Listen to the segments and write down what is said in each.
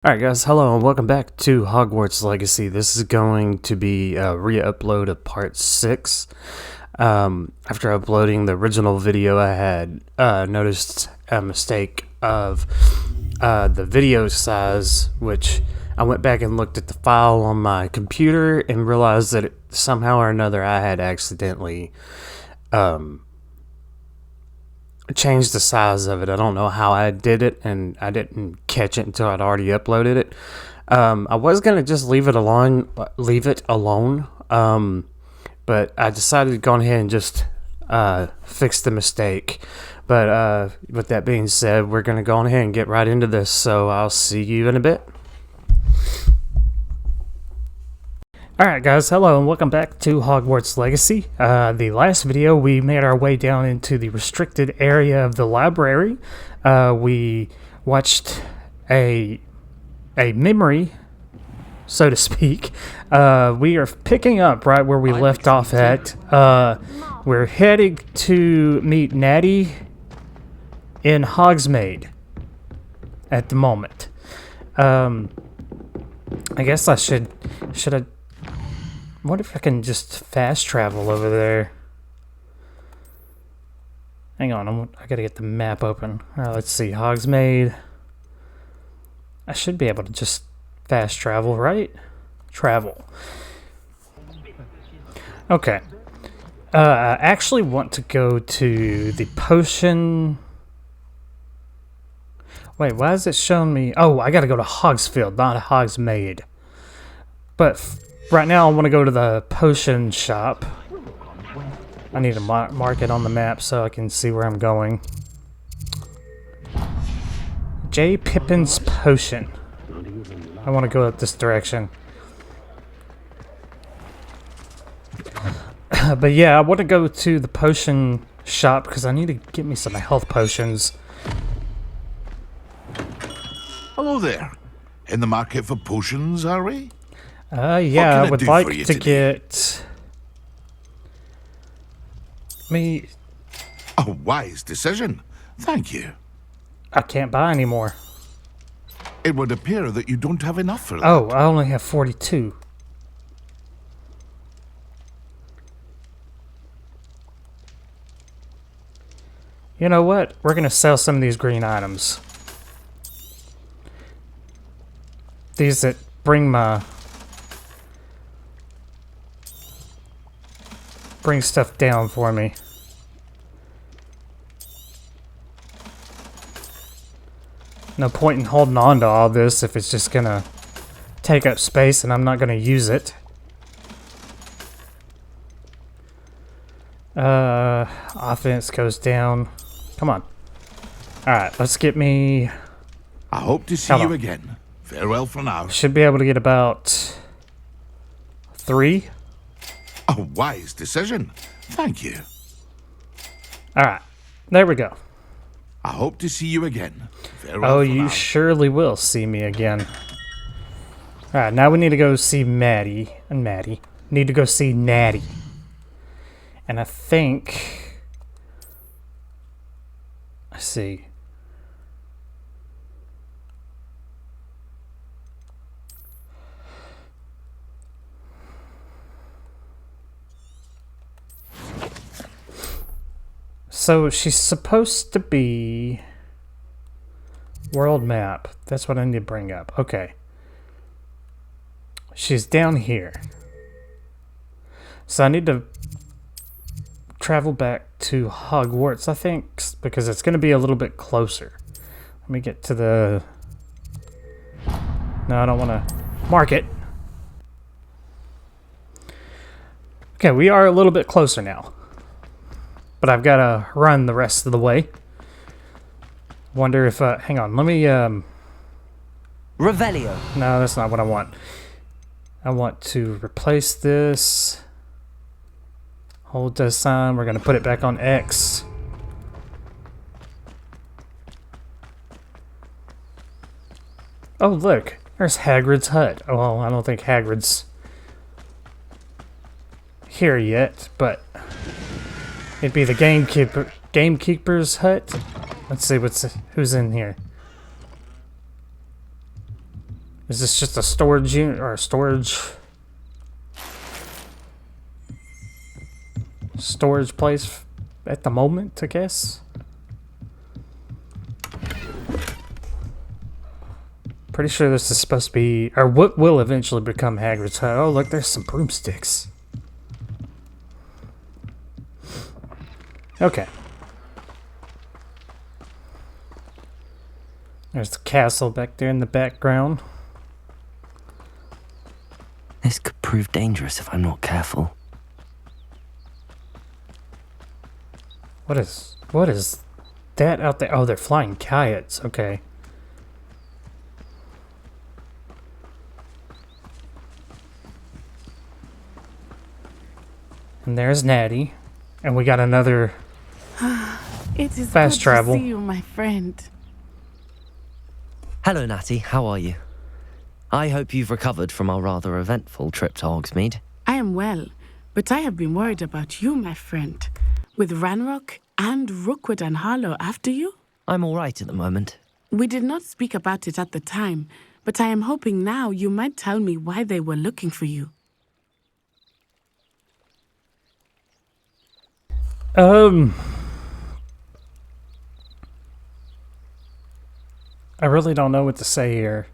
Alright guys, hello and welcome back to Hogwarts Legacy. This is going to be a re-upload of part 6. After uploading the original video, I had noticed a mistake of the video size, which I went back and looked at the file on my computer and realized that somehow or another I had accidentally changed the size of it. I don't know how I did it, and I didn't catch it until I'd already uploaded it. I was gonna just leave it alone, but I decided to go ahead and just fix the mistake. But with that being said, we're gonna go ahead and get right into this. So I'll see you in a bit. Alright guys, hello and welcome back to Hogwarts Legacy. The last video we made our way down into the restricted area of the library. We watched a memory, so to speak. We are picking up right where we left off at. We're heading to meet Natty in Hogsmeade at the moment. I guess I should I... What if I can just fast travel over there? Hang on, I gotta get the map open. Alright, let's see. Hogsmeade. I should be able to just fast travel, right? Travel. Okay. I actually want to go to the potion... Wait, why is it showing me... Oh, I gotta go to Hogsfield, not Hogsmeade. But... right now, I want to go to the potion shop. I need to mark it on the map so I can see where I'm going. J. Pippin's Potion. I want to go up this direction. But yeah, I want to go to the potion shop because I need to get me some health potions. Hello there. In the market for potions, are we? Yeah, I would like to get me... A wise decision. Thank you. I can't buy anymore. It would appear that you don't have enough for that. Oh, I only have 42. You know what? We're going to sell some of these green items. These that bring stuff down for me. No point in holding on to all this if it's just gonna take up space and I'm not gonna use it. Offense goes down. Come on. Alright, let's get me... I hope to see you again. Farewell for now. Should be able to get about 3. A wise decision. Thank you. Alright, there we go. I hope to see you again. Farewell Oh, for you now. surely will see me again. Alright, now we need to go see Maddie and Maddie. Need to go see Natty. And I think... Let's see. So she's supposed to be world map. That's what I need to bring up. Okay. She's down here. So I need to travel back to Hogwarts, I think, because it's going to be a little bit closer. Let me get to the... No, I don't want to mark it. Okay, we are a little bit closer now. But I've got to run the rest of the way. Wonder if... hang on, let me... Revelio. No, that's not what I want. I want to replace this. Hold this on. We're going to put it back on X. Oh, look. There's Hagrid's hut. Oh, well, I don't think Hagrid's here yet, but... It'd be the gamekeeper's hut. Let's see who's in here. Is this just a storage unit or a storage place at the moment, I guess? Pretty sure this is supposed to be, or what will eventually become Hagrid's hut. Oh, look, there's some broomsticks. Okay. There's the castle back there in the background. This could prove dangerous if I'm not careful. What is that out there? Oh, they're flying coyotes. Okay. And there's Natty. And we got another it is fast good travel. To see you, my friend. Hello, Natty. How are you? I hope you've recovered from our rather eventful trip to Hogsmeade. I am well, but I have been worried about you, my friend. With Ranrock and Rookwood and Harlow after you? I'm all right at the moment. We did not speak about it at the time, but I am hoping now you might tell me why they were looking for you. I really don't know what to say here.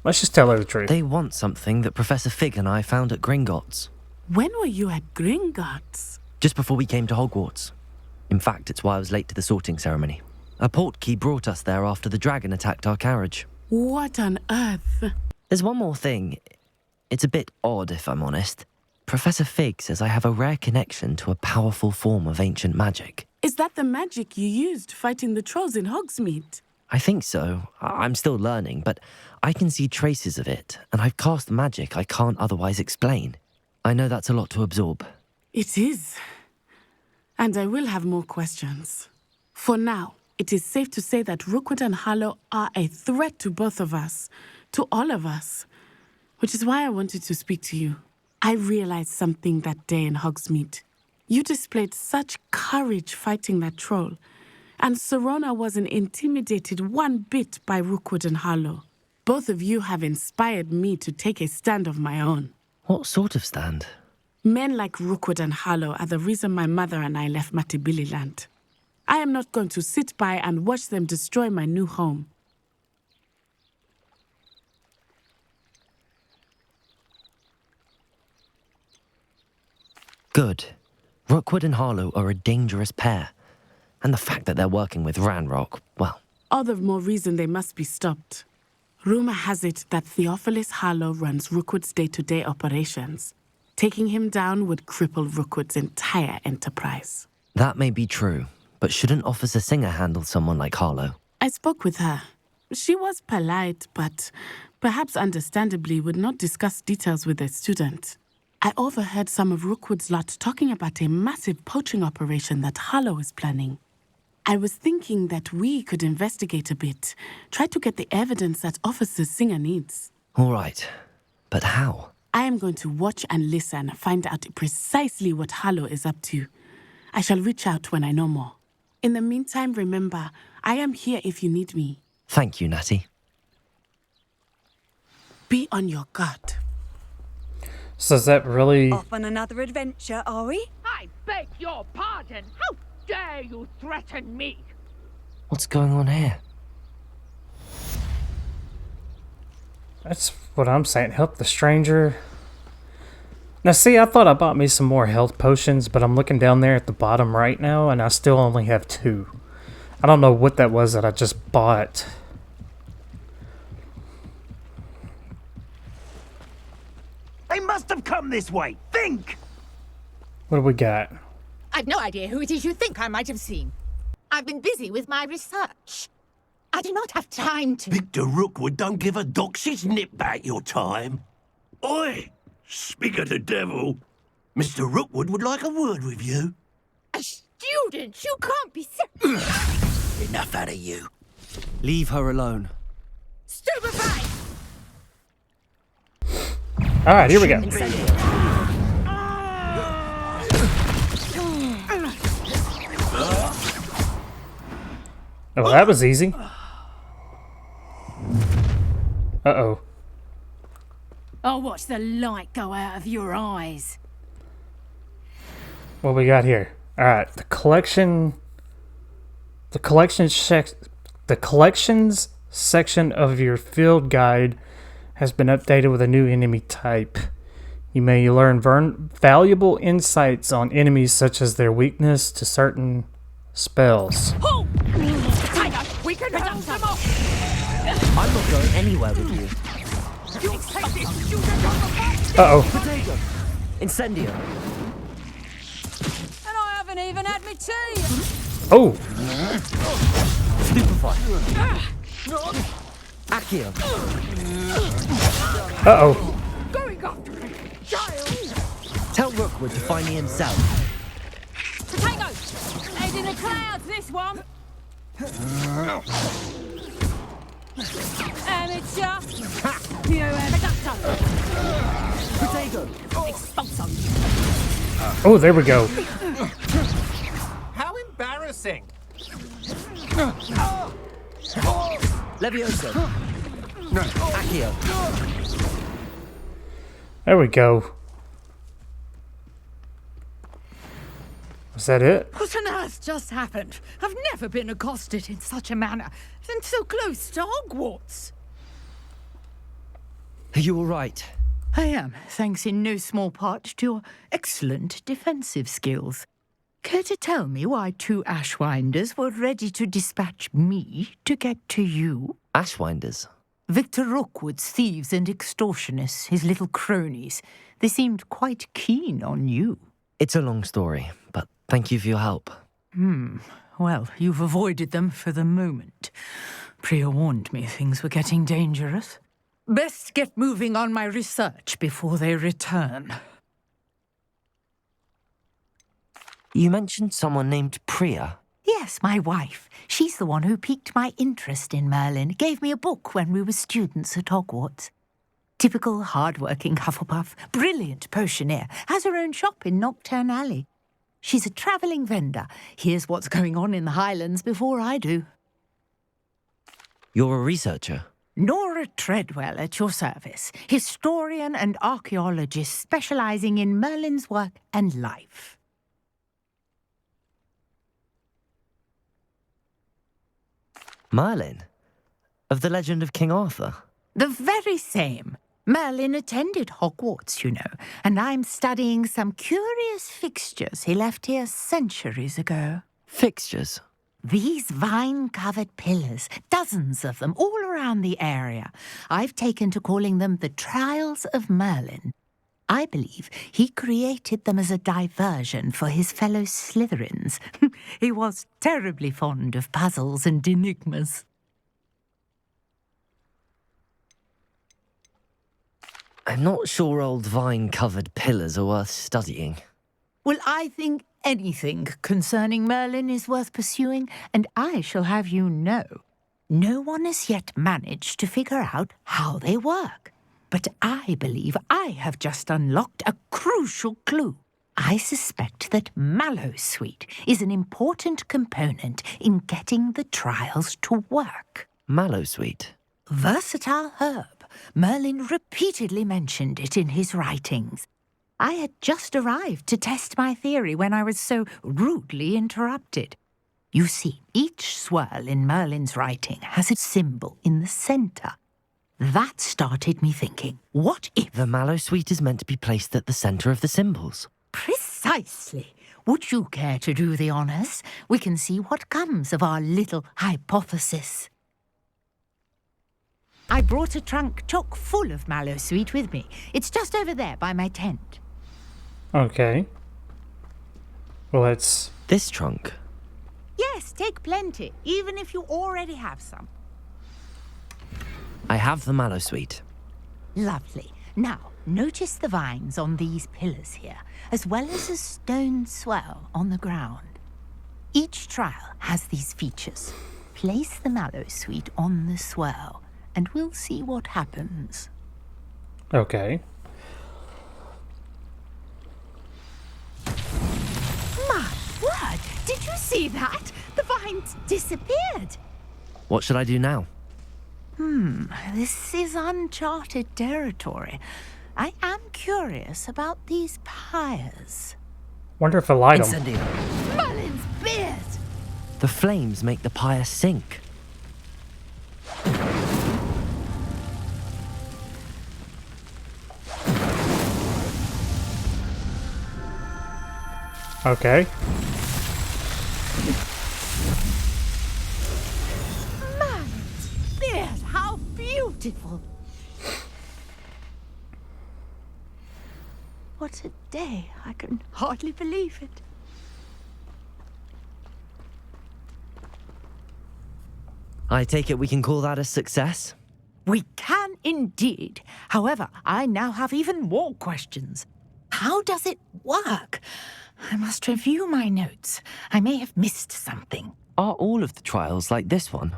Let's just tell her the truth. They want something that Professor Fig and I found at Gringotts. When were you at Gringotts? Just before we came to Hogwarts. In fact, it's why I was late to the sorting ceremony. A portkey brought us there after the dragon attacked our carriage. What on earth? There's one more thing. It's a bit odd, if I'm honest. Professor Fig says I have a rare connection to a powerful form of ancient magic. Is that the magic you used fighting the trolls in Hogsmeade? I think so. I'm still learning, but I can see traces of it, and I've cast magic I can't otherwise explain. I know that's a lot to absorb. It is. And I will have more questions. For now, it is safe to say that Rookwood and Harlow are a threat to both of us, to all of us, which is why I wanted to speak to you. I realized something that day in Hogsmeade. You displayed such courage fighting that troll, and Serona wasn't intimidated one bit by Rookwood and Harlow. Both of you have inspired me to take a stand of my own. What sort of stand? Men like Rookwood and Harlow are the reason my mother and I left Matibili land. I am not going to sit by and watch them destroy my new home. Good. Rookwood and Harlow are a dangerous pair. And the fact that they're working with Ranrock, well... All the more reason they must be stopped. Rumor has it that Theophilus Harlow runs Rookwood's day-to-day operations. Taking him down would cripple Rookwood's entire enterprise. That may be true, but shouldn't Officer Singer handle someone like Harlow? I spoke with her. She was polite, but perhaps understandably would not discuss details with a student. I overheard some of Rookwood's lot talking about a massive poaching operation that Harlow is planning. I was thinking that we could investigate a bit, try to get the evidence that Officer Singer needs. All right, but how? I am going to watch and listen, find out precisely what Harlow is up to. I shall reach out when I know more. In the meantime, remember, I am here if you need me. Thank you, Natty. Be on your guard. So is that really... Off on another adventure, are we? I beg your pardon. How dare you threaten me? What's going on here? That's what I'm saying. Help the stranger. Now see, I thought I bought me some more health potions, but I'm looking down there at the bottom right now, and I still only have 2. I don't know what that was that I just bought. They must have come this way. Think! What do we got? I've no idea who it is you think I might have seen. I've been busy with my research. I do not have time to... Victor Rookwood don't give a doxy's nip back your time. Oi! Speak of the devil. Mr. Rookwood would like a word with you. A student? You can't be so... Enough out of you. Leave her alone. Stupefy! Alright, here we go. Oh, that was easy. Uh-oh. I'll watch the light go out of your eyes. What we got here? All right, the collections section of your field guide has been updated with a new enemy type. You may learn valuable insights on enemies, such as their weakness to certain spells. Oh! Tiger, we can hold them off! I'm not going anywhere with you. You take this! You can go the Uh-oh. Potato! Incendio! And I haven't even had my tea. Oh! Stupefy! Accio! Uh-oh. Going after him! Giles! Tell Rookwood to find me himself. Potato! Head in the clouds, this one! Amateur! You Potato! Potato! Expulso! Oh, there we go. How embarrassing! Levioso! Accio! There we go. Was that it? What on earth just happened? I've never been accosted in such a manner, and so close to Hogwarts. Are you all right? I am, thanks in no small part to your excellent defensive skills. Care to tell me why 2 Ashwinders were ready to dispatch me to get to you? Ashwinders? Victor Rookwood's thieves and extortionists, his little cronies. They seemed quite keen on you. It's a long story, but thank you for your help. Well, you've avoided them for the moment. Priya warned me things were getting dangerous. Best get moving on my research before they return. You mentioned someone named Priya. Yes, my wife. She's the one who piqued my interest in Merlin. Gave me a book when we were students at Hogwarts. Typical hard-working Hufflepuff, brilliant potioneer, has her own shop in Nocturne Alley. She's a travelling vendor. Hears what's going on in the Highlands before I do. You're a researcher. Nora Treadwell at your service, historian and archaeologist specialising in Merlin's work and life. Merlin? Of the legend of King Arthur? The very same. Merlin attended Hogwarts, you know, and I'm studying some curious fixtures he left here centuries ago. Fixtures? These vine-covered pillars, dozens of them, all around the area. I've taken to calling them the Trials of Merlin. I believe he created them as a diversion for his fellow Slytherins. He was terribly fond of puzzles and enigmas. I'm not sure old vine-covered pillars are worth studying. Well, I think anything concerning Merlin is worth pursuing, and I shall have you know, no one has yet managed to figure out how they work. But I believe I have just unlocked a crucial clue. I suspect that Mallowsweet is an important component in getting the trials to work. Mallowsweet? Versatile herb. Merlin repeatedly mentioned it in his writings. I had just arrived to test my theory when I was so rudely interrupted. You see, each swirl in Merlin's writing has a symbol in the centre. That started me thinking, what if... The Mallowsweet is meant to be placed at the centre of the symbols. Precisely. Would you care to do the honours? We can see what comes of our little hypothesis. I brought a trunk chock full of Mallowsweet with me. It's just over there by my tent. Okay. Well, let's... This trunk? Yes, take plenty, even if you already have some. I have the Mallowsweet. Lovely. Now, notice the vines on these pillars here, as well as a stone swell on the ground. Each trial has these features. Place the Mallowsweet on the swell, and we'll see what happens. Okay. My word! Did you see that? The vines disappeared. What should I do now? This is uncharted territory. I am curious about these pyres. Wonder if I light them. Incendio. Merlin's beard! The flames make the pyre sink. Okay. Merlin's beard! How beautiful! What a day. I can hardly believe it. I take it we can call that a success? We can indeed. However, I now have even more questions. How does it work? I must review my notes. I may have missed something. Are all of the trials like this one?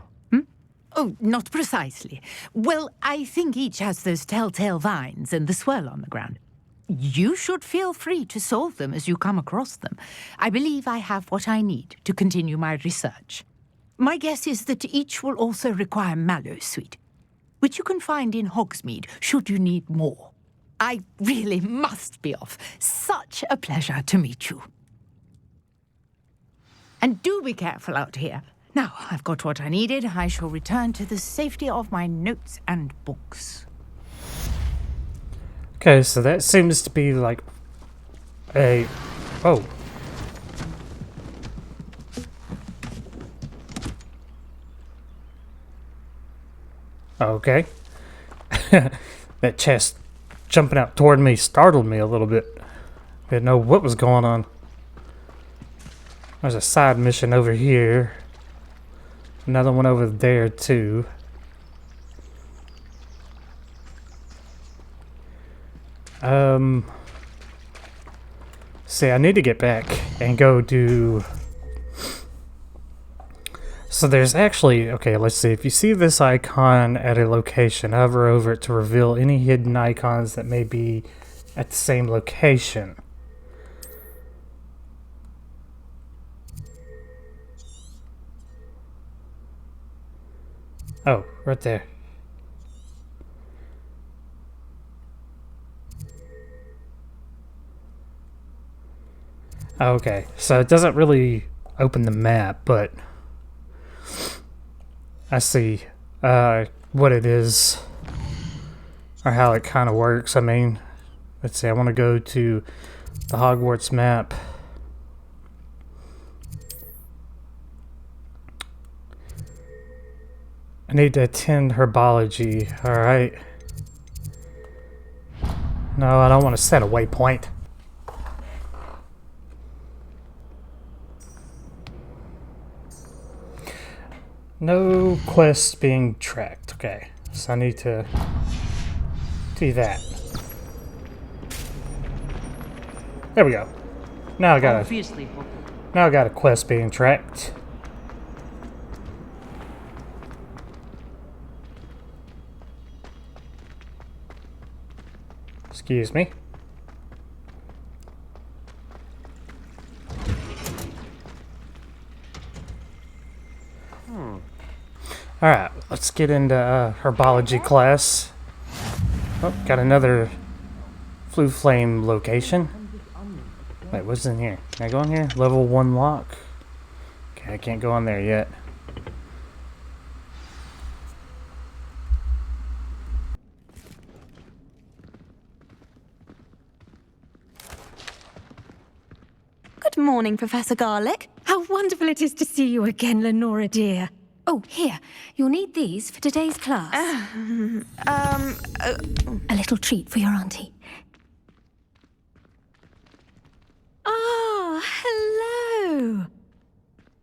Oh, not precisely. Well, I think each has those telltale vines and the swirl on the ground. You should feel free to solve them as you come across them. I believe I have what I need to continue my research. My guess is that each will also require mallowsweet, which you can find in Hogsmeade should you need more. I really must be off. Such a pleasure to meet you. And do be careful out here. Now, I've got what I needed. I shall return to the safety of my notes and books. Okay, so that seems to be like a... Oh. Okay. That chest jumping out toward me startled me a little bit. Didn't know what was going on. There's a side mission over here. Another one over there, too. See, I need to get back and go do... So there's actually... Okay, let's see. If you see this icon at a location, hover over it to reveal any hidden icons that may be at the same location. Oh, right there. Okay, so it doesn't really open the map, but I see what it is, or how it kind of works. I mean, let's see, I want to go to the Hogwarts map. I need to attend herbology, alright. No, I don't want to set a waypoint. No quest being tracked. Okay, so I need to do that. There we go. Now I got a quest being tracked. Excuse me. Alright, let's get into herbology class. Oh, got another Flue Flame location. Wait, what's in here? Can I go in here? Level 1 lock. Okay, I can't go in there yet. Good morning, Professor Garlick. How wonderful it is to see you again, Lenora dear. Oh, here. You'll need these for today's class. A little treat for your auntie. Ah, hello.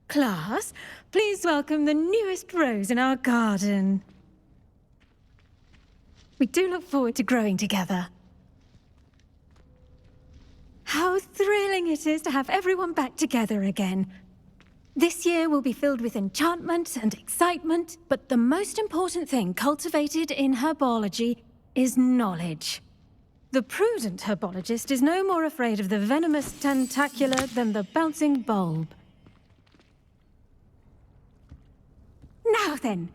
Class, please welcome the newest rose in our garden. We do look forward to growing together. How thrilling it is to have everyone back together again. This year will be filled with enchantment and excitement, but the most important thing cultivated in herbology is knowledge. The prudent herbologist is no more afraid of the venomous tentacular than the bouncing bulb. Now then,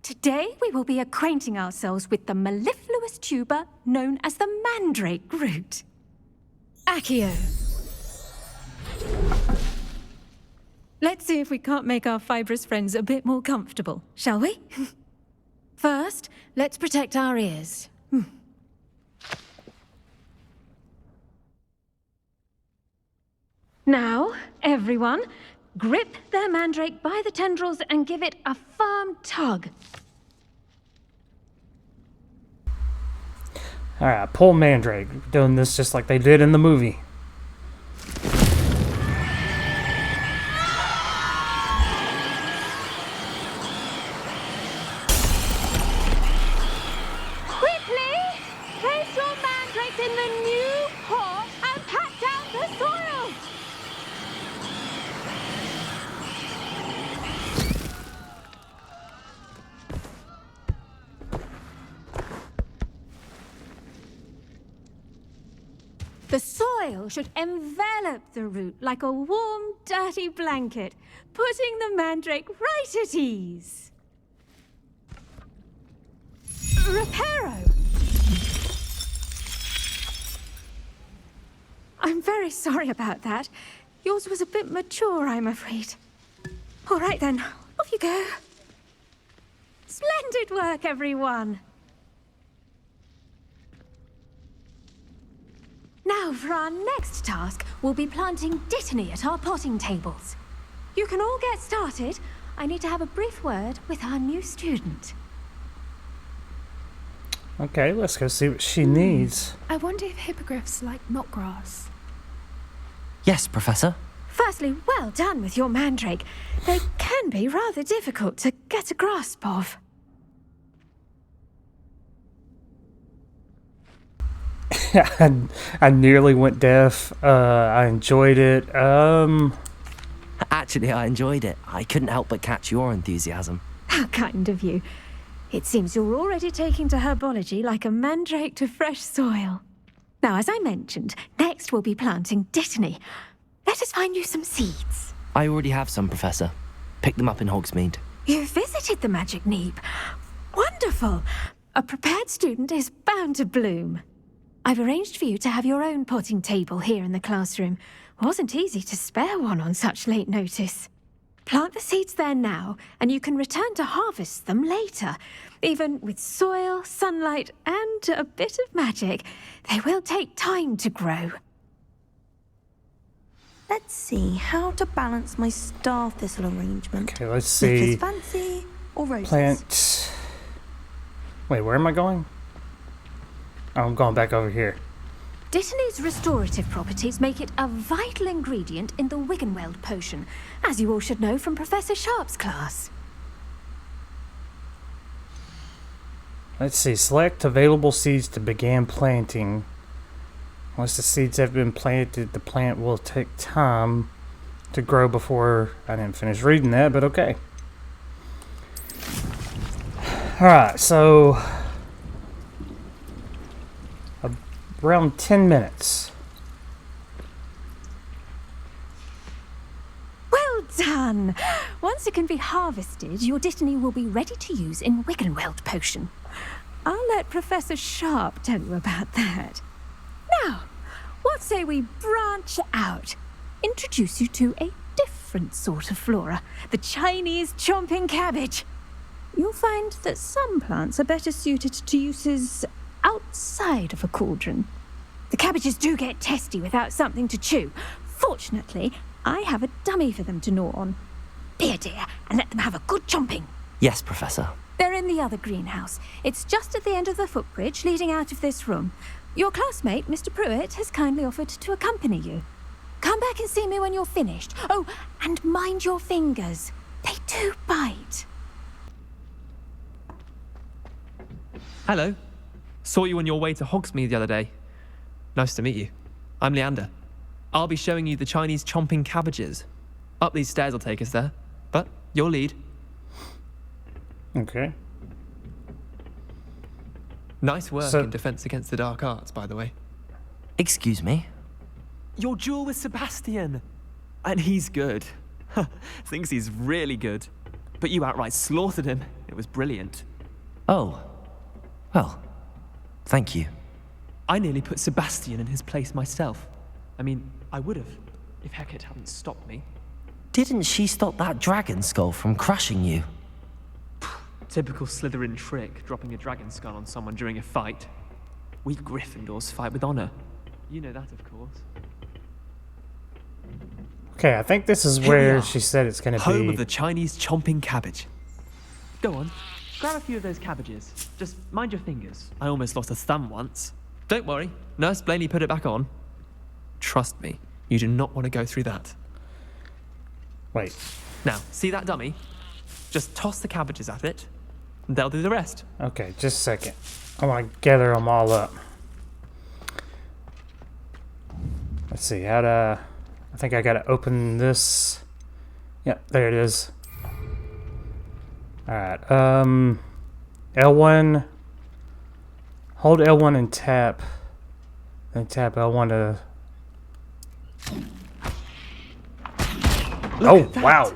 today we will be acquainting ourselves with the mellifluous tuber known as the mandrake root. Accio. Let's see if we can't make our fibrous friends a bit more comfortable, shall we? First, let's protect our ears. Now, everyone, grip their mandrake by the tendrils and give it a firm tug. Alright, pull mandrake. Doing this just like they did in the movie. Quickly, place your mandrakes in the new pot and pat down the soil. The soil should envelop the root like a warm, dirty blanket, putting the mandrake right at ease. Reparo! I'm very sorry about that. Yours was a bit mature, I'm afraid. All right then, off you go. Splendid work, everyone. Now, for our next task, we'll be planting dittany at our potting tables. You can all get started. I need to have a brief word with our new student. Okay, let's go see what she needs. I wonder if hippogriffs like knotgrass. Yes, Professor. Firstly, well done with your mandrake. They can be rather difficult to get a grasp of. I nearly went deaf. I enjoyed it. Actually, I enjoyed it. I couldn't help but catch your enthusiasm. How kind of you. It seems you're already taking to herbology like a mandrake to fresh soil. Now, as I mentioned, next we'll be planting dittany. Let us find you some seeds. I already have some, Professor. Picked them up in Hogsmeade. You visited the Magic Neep. Wonderful. A prepared student is bound to bloom. I've arranged for you to have your own potting table here in the classroom. Wasn't easy to spare one on such late notice. Plant the seeds there now, and you can return to harvest them later. Even with soil, sunlight, and a bit of magic, they will take time to grow. Let's see how to balance my star thistle arrangement. Okay, let's If see. it's fancy or roses. Plant. Wait, where am I going? Oh, I'm going back over here. Dittany's restorative properties make it a vital ingredient in the Wiggenweld potion, as you all should know from Professor Sharp's class. Let's see. Select available seeds to begin planting. Once the seeds have been planted, the plant will take time to grow before... I didn't finish reading that, but okay. Alright, so... around 10 minutes. Well done! Once it can be harvested, your dittany will be ready to use in Wiggenweld potion. I'll let Professor Sharp tell you about that. Now, what say we branch out? Introduce you to a different sort of flora, the Chinese chomping cabbage. You'll find that some plants are better suited to uses outside of a cauldron. The cabbages do get testy without something to chew. Fortunately, I have a dummy for them to gnaw on. Be a dear and let them have a good chomping. Yes, Professor. They're in the other greenhouse. It's just at the end of the footbridge leading out of this room. Your classmate, Mr. Pruitt, has kindly offered to accompany you. Come back and see me when you're finished. Oh, and mind your fingers. They do bite. Hello. Saw you on your way to Hogsmeade the other day. Nice to meet you. I'm Leander. I'll be showing you the Chinese chomping cabbages. Up these stairs will take us there, but you'll lead. Okay. Nice work in Defense Against the Dark Arts, by the way. Excuse me? Your duel with Sebastian. And he's good. Thinks he's really good. but you outright slaughtered him. It was brilliant. Oh. Well, thank you. I nearly put Sebastian in his place myself. I mean, I would have, if Hecate hadn't stopped me. Didn't she stop that dragon skull from crushing you? Typical Slytherin trick, dropping a dragon skull on someone during a fight. We Gryffindors fight with honor. You know that, of course. Okay, I think this is Here we where are, she said it's going to home be. of the Chinese chomping cabbage. Go on, grab a few of those cabbages. Just mind your fingers. I almost lost a thumb once. Don't worry, Nurse Blaney put it back on. Trust me, you do not want to go through that. Wait. Now, see that dummy? Just toss the cabbages at it, and they'll do the rest. Okay, just a second. I want to gather them all up. Let's see, how to... I think I got to open this. Yep, there it is. Alright, L1... Hold L1 and tap. Then tap L1 to... Look at that. Wow!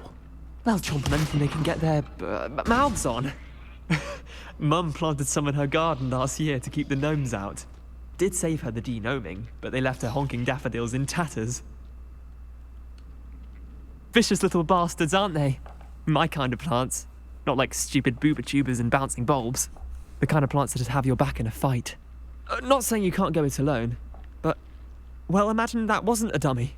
They'll chomp on anything they can get their mouths on. Mum planted some in her garden last year to keep the gnomes out. Did save her the de-gnoming, but they left her honking daffodils in tatters. Vicious little bastards, aren't they? My kind of plants. Not like stupid booba tubers and bouncing bulbs. The kind of plants that'd have your back in a fight. Not saying you can't go it alone, but... Well, imagine that wasn't a dummy.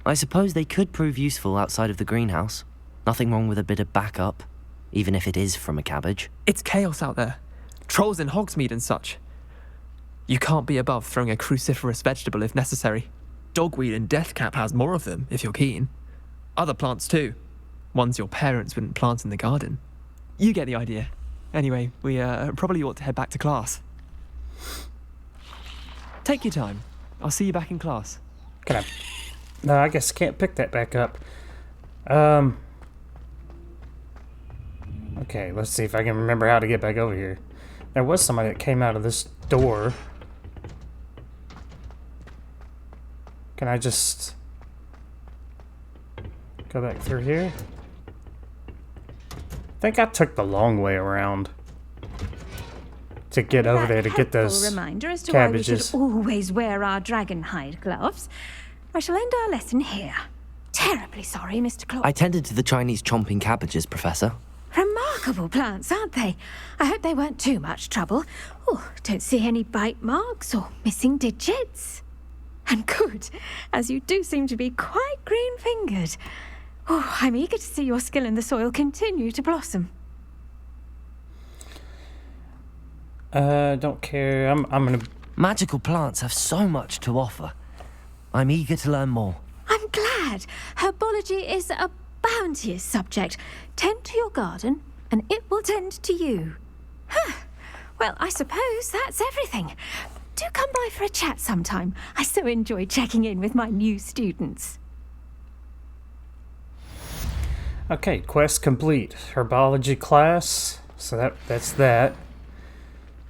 I suppose they could prove useful outside of the greenhouse. Nothing wrong with a bit of backup, even if it is from a cabbage. It's chaos out there. Trolls in Hogsmeade and such. You can't be above throwing a cruciferous vegetable if necessary. Dogweed and deathcap has more of them, if you're keen. Other plants too. Ones your parents wouldn't plant in the garden. You get the idea. Anyway, we probably ought to head back to class. Take your time. I'll see you back in class. Can I... No, I guess I can't pick that back up. Okay, let's see if I can remember how to get back over here. There was somebody that came out of this door. Can I just go back through here? I think I took the long way around to get over there to get those reminder as to cabbages. why we should always wear our dragon hide gloves. I shall end our lesson here. Terribly sorry, Mr. Claw. I tended to the Chinese chomping cabbages, Professor. Remarkable plants, aren't they? I hope they weren't too much trouble. Oh, don't see any bite marks or missing digits. And good, as you do seem to be quite green-fingered. Oh, I'm eager to see your skill in the soil continue to blossom. Don't care. I'm gonna... Magical plants have so much to offer. I'm eager to learn more. I'm glad. Herbology is a bounteous subject. Tend to your garden, and it will tend to you. Huh. Well, I suppose that's everything. Do come by for a chat sometime. I so enjoy checking in with my new students. Okay, quest complete. Herbology class. So that's that.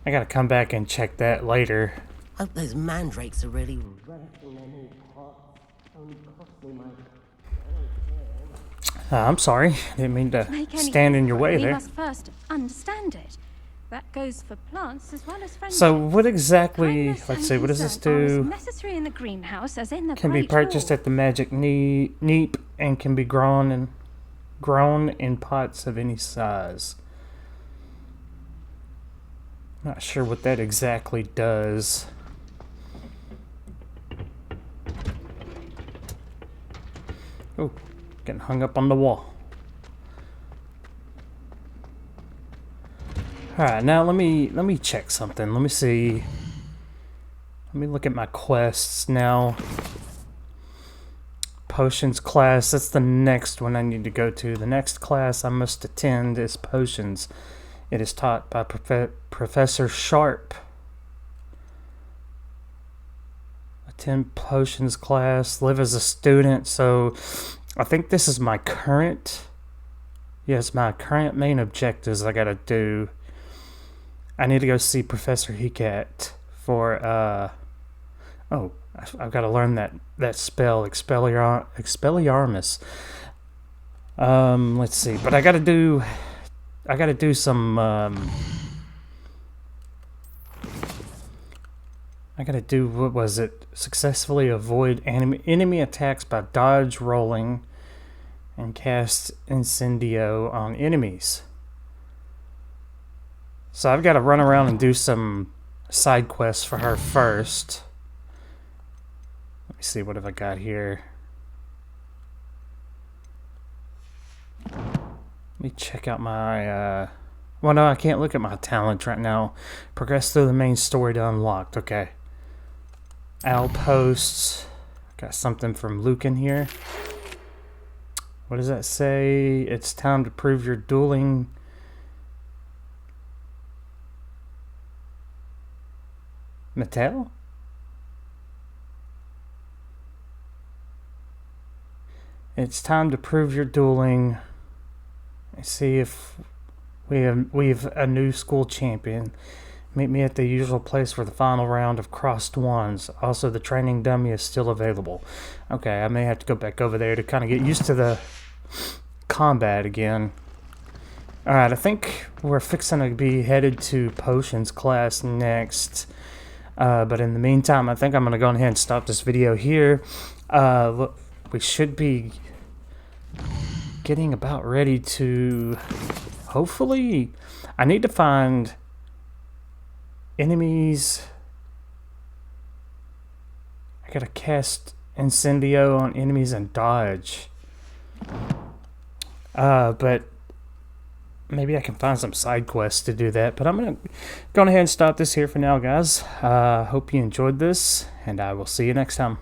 I gotta come back and check that later. Hope those mandrakes are really relishing their new pots. Only cost me my... I'm sorry. Didn't mean to stand in your way we there. must first understand it. That goes for plants as well as friendships. So what exactly... Kindness Let's and see, what does this concern are as do? necessary in the greenhouse as in the Can be Great purchased Hall. at the Magic Neep and can be grown in pots of any size. Not sure what that exactly does. Oh, getting hung up on the wall. Alright, now let me check something. Let me see. Let me look at my quests now. Potions class, that's the next one I need to go to. The next class I must attend is potions. It is taught by Professor Sharp. Attend potions class, live as a student. So I think this is my current, yes, my current main objectives I gotta do. I need to go see Professor Hecate for Oh, I've got to learn that spell, Expelliarmus. Let's see, but I got to do some. I got to do, what was it? Successfully avoid enemy attacks by dodge rolling and cast Incendio on enemies. So I've got to run around and do some side quests for her first. Let me see, what have I got here? Let me check out my, well, no, I can't look at my talent right now. Progress through the main story to unlocked. Okay. Outposts. Got something from Luke in here. What does that say? It's time to prove your dueling. Mattel? It's time to prove your dueling. Let's see if we've a new school champion. Meet me at the usual place for the final round of crossed wands. Also, the training dummy is still available. Okay, I may have to go back over there to kind of get used to the combat again. Alright, I think we're fixing to be headed to potions class next. But in the meantime, I think I'm going to go ahead and stop this video here. Look, we should be getting about ready to... Hopefully, I need to find enemies. I gotta cast Incendio on enemies and dodge. But maybe I can find some side quests to do that. But I'm gonna go ahead and stop this here for now, guys. Hope you enjoyed this, and I will see you next time.